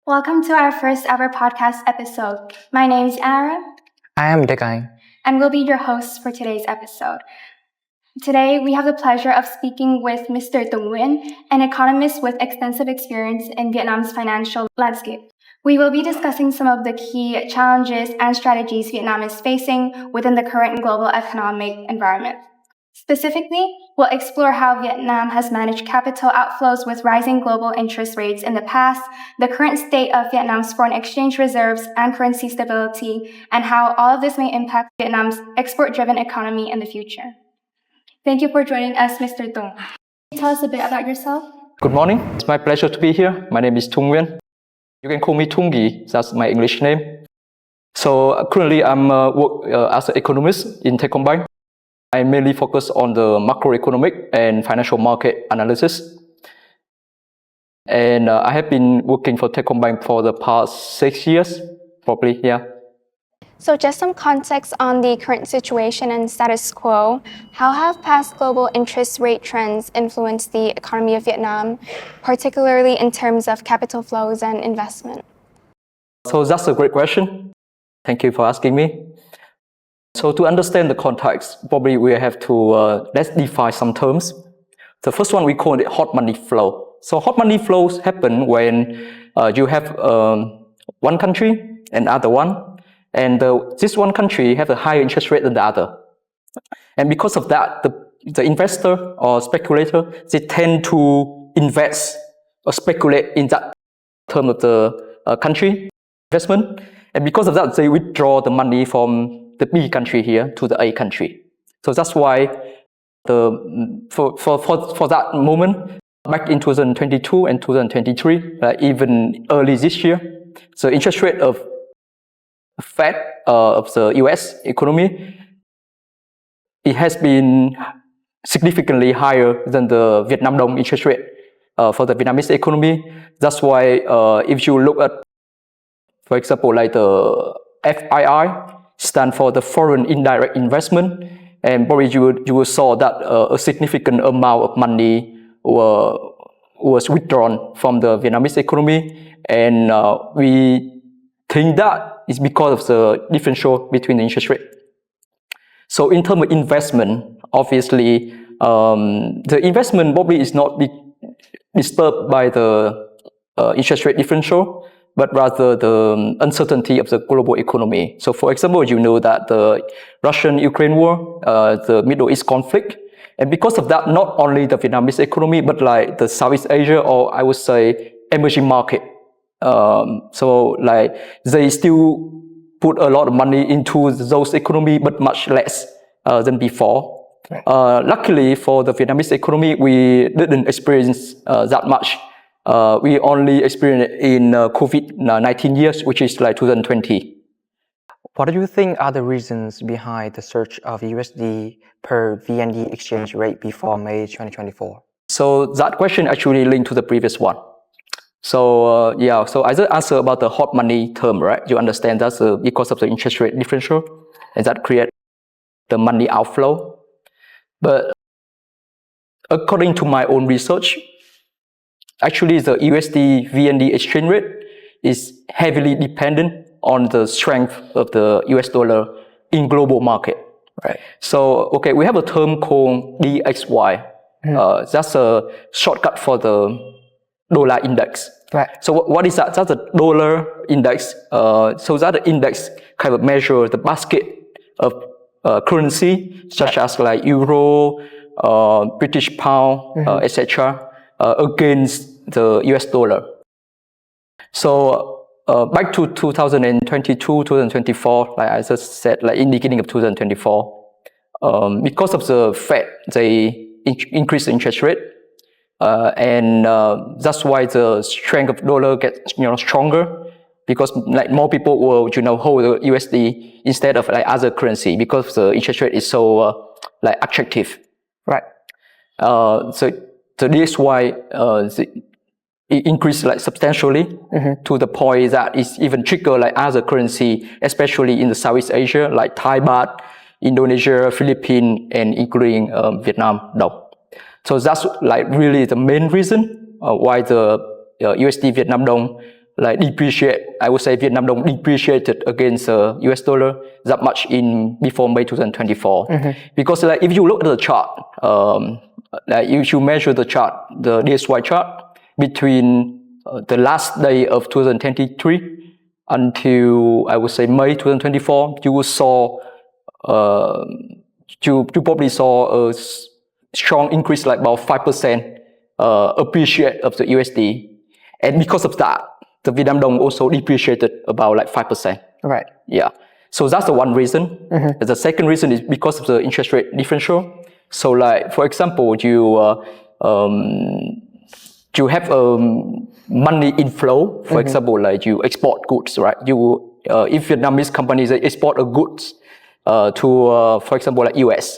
Welcome to our first ever podcast episode. My name is Ara. I am Dekai. And we'll be your hosts for today's episode. Today, we have the pleasure of speaking with Mr. Tung Nguyen, an economist with extensive experience in Vietnam's financial landscape. We will be discussing some of the key challenges and strategies Vietnam is facing within the current global economic environment. Specifically, we'll explore how Vietnam has managed capital outflows with rising global interest rates in the past, the current state of Vietnam's foreign exchange reserves and currency stability, and how all of this may impact Vietnam's export-driven economy in the future. Thank you for joining us, Mr. Tung. Can you tell us a bit about yourself? Good morning. It's my pleasure to be here. My name is Tung Nguyen. You can call me Tungi. That's my English name. So currently, I'm work as an economist in Techcombank. I mainly focus on the macroeconomic and financial market analysis. And I have been working for Techcombank for the past 6 years, probably, yeah. So just some context on the current situation and status quo. How have past global interest rate trends influenced the economy of Vietnam, particularly in terms of capital flows and investment? So that's a great question. Thank you for asking me. So to understand the context, probably we have to let's define some terms. The first one we call it hot money flow. So hot money flows happen when you have one country and other one, and this one country have a higher interest rate than the other. And because of that, the investor or speculator, they tend to invest or speculate in that term of the country investment. And because of that, they withdraw the money from the B country here to the A country. So that's why for that moment, back in 2022 and 2023, even early this year, the interest rate of Fed of the US economy, it has been significantly higher than the Vietnam Dong interest rate for the Vietnamese economy. That's why if you look at, for example, like the FII, stand for the foreign indirect investment, and probably you will saw that a significant amount of money was withdrawn from the Vietnamese economy, and we think that is because of the differential between the interest rate. So in terms of investment, obviously the investment probably is not disturbed by the interest rate differential, but rather the uncertainty of the global economy. So for example, you know that the Russian-Ukraine war, the Middle East conflict, and because of that, not only the Vietnamese economy, but like the Southeast Asia, or I would say emerging market. So like they still put a lot of money into those economy, but much less than before. Luckily for the Vietnamese economy, we didn't experience that much. We only experienced it in COVID-19 years, which is like 2020. What do you think are the reasons behind the surge of USD per VND exchange rate before May 2024? So that question actually linked to the previous one. So so I just answered about the hot money term, right? You understand that's because of the interest rate differential, and that create the money outflow. But according to my own research, actually, the USD VND exchange rate is heavily dependent on the strength of the US dollar in global market. Right. So, okay, we have a term called DXY. That's a shortcut for the dollar index. Right. So what is that? That's a dollar index. So that index kind of measure the basket of currency, such as like euro, British pound, etc. Against the US dollar. So back to 2022, 2024, like I just said, like in the beginning of 2024, because of the Fed, they increased the interest rate, and that's why the strength of dollar gets stronger, because like more people will hold the USD instead of like other currency, because the interest rate is so like attractive, right? So this is why it increased like substantially to the point that it's even trigger like other currency, especially in the Southeast Asia, like Thai baht, Indonesia, Philippines, and including Vietnam Dong. So that's like really the main reason why the USD Vietnam Dong like depreciate. I would say Vietnam Dong depreciated against US dollar that much in before May 2024. Because like if you look at the chart, like if you measure the chart, the DXY chart between the last day of 2023 until I would say May 2024, you saw you probably saw a strong increase, like about 5% appreciate of the USD, and because of that, the Vietnam Dong also depreciated about like 5%. Right. Yeah. So that's the one reason. The second reason is because of the interest rate differential. So like, for example, you have money inflow. For example, like you export goods, right? If Vietnamese companies export goods to, for example, like US,